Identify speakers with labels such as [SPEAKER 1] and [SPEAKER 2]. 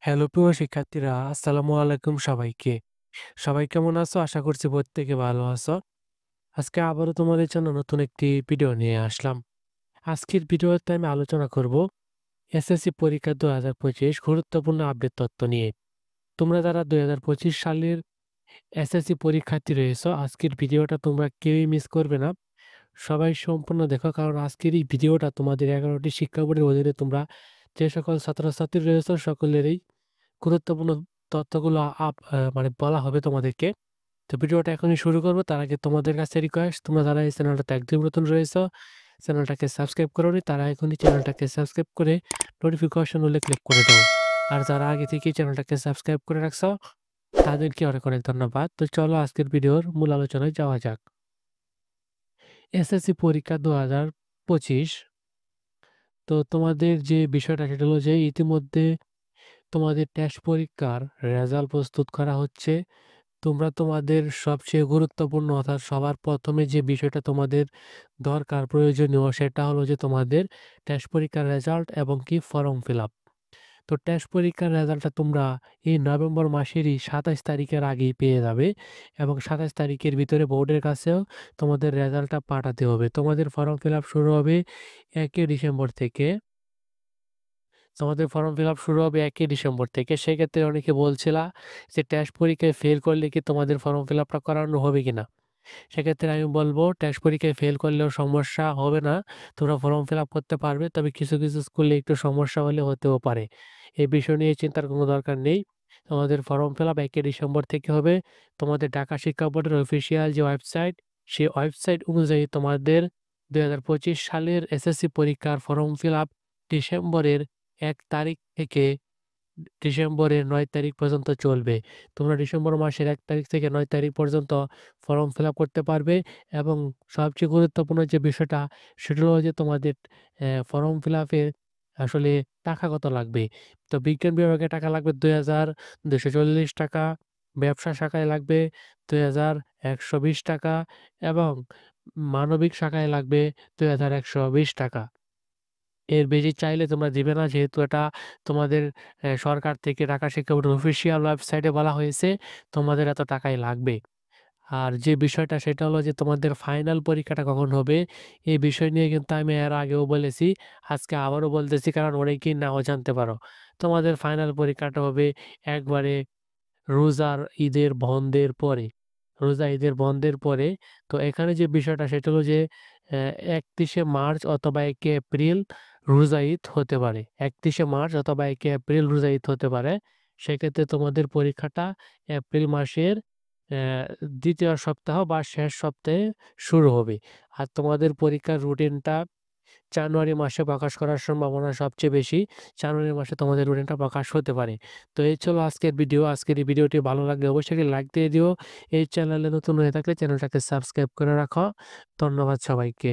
[SPEAKER 1] Hello প্রিয় শিক্ষার্থীরা, আসসালামু আলাইকুম সবাইকে। সবাই কেমন আছো? আশা করছি প্রত্যেকে ভালো আছো। আজকে আবারও তোমাদের জন্য নতুন একটি ভিডিও নিয়ে আসলাম। আজকের ভিডিওতে আমি আলোচনা করব এসএসসি পরীক্ষা ২০২৫ গুরুত্বপূর্ণ আপডেট তথ্য নিয়ে। তোমরা যারা ২০২৫ সালের এসএসসি পরীক্ষার্থী রয়েছো, আজকের ভিডিওটা তোমরা কেউই মিস করবে না। সবাই সম্পূর্ণ দেখো, কারণ আজকের এই ভিডিওটা তোমাদের ১১টি শিক্ষা বোর্ডের অধীনে তোমরা যে সকল ছাত্রছাত্রী রয়েছো সকলেরই গুরুত্বপূর্ণ তথ্যগুলো মানে বলা হবে তোমাদেরকে। তো ভিডিওটা এখনই শুরু করব। তার আগে তোমাদের কাছে রিকোয়েস্ট, তোমরা যারা এই চ্যানেলটাতে একদম নতুন রয়েছো, চ্যানেলটাকে সাবস্ক্রাইব করোনি, তারা এখনই চ্যানেলটাকে সাবস্ক্রাইব করে নোটিফিকেশন হলে ক্লিক করে দাও। আর যারা আগে থেকেই চ্যানেলটাকে সাবস্ক্রাইব করে রাখছো, তাদেরকে অনেক অনেক ধন্যবাদ। তো চলো আজকের ভিডিওর মূল আলোচনায় যাওয়া যাক। এসএসসি পরীক্ষা ২০২৫। তো তোমাদের যে বিষয়টা সেটা হলো যে ইতিমধ্যে তোমাদের টেস্ট পরীক্ষার রেজাল্ট প্রস্তুত করা হচ্ছে। তোমরা তোমাদের সবচেয়ে গুরুত্বপূর্ণ অর্থাৎ সবার ১ম এ যে বিষয়টা তোমাদের দরকার প্রয়োজনীয় সেটা হলো যে তোমাদের টেস্ট পরীক্ষার রেজাল্ট এবং কি ফর্ম ফিল আপ। তো টেস্ট পরীক্ষার রেজাল্টটা তোমরা এই নভেম্বর মাসেরই ২৭ তারিখের আগেই পেয়ে যাবে এবং ২৭ তারিখের ভিতরে বোর্ডের কাছেও তোমাদের রেজাল্টটা পাঠাতে হবে। তোমাদের ফর্ম ফিল আপ শুরু হবে ১ ডিসেম্বর থেকে। তোমাদের ফর্ম ফিল আপ শুরু হবে ১ ডিসেম্বর থেকে। সেক্ষেত্রে অনেকে বলছিলা যে টেস্ট পরীক্ষায় ফেল করলে কি তোমাদের ফর্ম ফিল আপটা করানো হবে কিনা? সেক্ষেত্রে আমি বলব টেস্ট পরীক্ষায় ফেল করলেও সমস্যা হবে না। তোমরা ফর্ম ফিল আপ করতে পারবে। তবে কিছু, কিছু স্কুলে একটু সমস্যা হলে হতেও পারে। এই বিষয় নিয়ে চিন্তার কোনো দরকার নেই। তোমাদের ফর্ম ফিল আপ ১ ডিসেম্বর থেকে হবে। তোমাদের ঢাকা শিক্ষা বোর্ডের অফিসিয়াল যে ওয়েবসাইট, সেই ওয়েবসাইট অনুযায়ী তোমাদের ২০২৫ সালের এসএসসি পরীক্ষার ফর্ম ফিল আপ ডিসেম্বরের ১ তারিখ থেকে ডিসেম্বরের ৯ তারিখ পর্যন্ত চলবে। তোমরা ডিসেম্বর মাসের ১ তারিখ থেকে ৯ তারিখ পর্যন্ত ফর্ম ফিল আপ করতে পারবে এবং সবচেয়ে গুরুত্বপূর্ণ যে বিষয়টা সেটা হলো যে তোমাদের ফর্ম ফিল আপে আসলে টাকা কত লাগবে। তো বিজ্ঞান বিভাগে টাকা লাগবে ৳২,২৪০, ব্যবসা শাখায় লাগবে ৳২,১২০ এবং মানবিক শাখায় লাগবে ৳২,১২০। এর বেশি চাইলে তোমরা দিবে না, যেহেতু এটা তোমাদের সরকার থেকে ঢাকা শিক্ষা বোর্ডের অফিসিয়াল ওয়েবসাইটে বলা হয়েছে তোমাদের এত টাকাই লাগবে। আর যে বিষয়টা সেটা হলো যে তোমাদের ফাইনাল পরীক্ষাটা কখন হবে, এই বিষয় নিয়ে কিন্তু আমি এর আগেও বলেছি। আজকে আবারও বলতেছি, কারণ অনেকেই নাও জানতে পারো। তোমাদের ফাইনাল পরীক্ষাটা হবে একবারে রোজার ঈদের বন্ধের পরে। রোজা ঈদের বন্ধের পরে। তো এখানে যে বিষয়টা সেটা হলো যে ৩১শে মার্চ অথবা ১ এপ্রিল রোজা ঈদ হতে পারে। ৩১শে মার্চ অথবা ১ এপ্রিল রোজা ঈদ হতে পারে। সেক্ষেত্রে তোমাদের পরীক্ষাটা এপ্রিল মাসের অ্যা ২য় সপ্তাহ বা শেষ সপ্তাহে শুরু হবে। আর তোমাদের পরীক্ষার রুটিনটা জানুয়ারি মাসে প্রকাশ করার সম্ভাবনা সবচেয়ে বেশি। জানুয়ারি মাসে তোমাদের রুটিনটা প্রকাশ হতে পারে। তো এই ছিল আজকের ভিডিও। আজকের এই ভিডিওটি ভালো লাগলে অবশ্যই একটি লাইক দিয়ে দিও। এই চ্যানেলে নতুন হয়ে থাকলে চ্যানেলটাকে সাবস্ক্রাইব করে রাখো। ধন্যবাদ সবাইকে।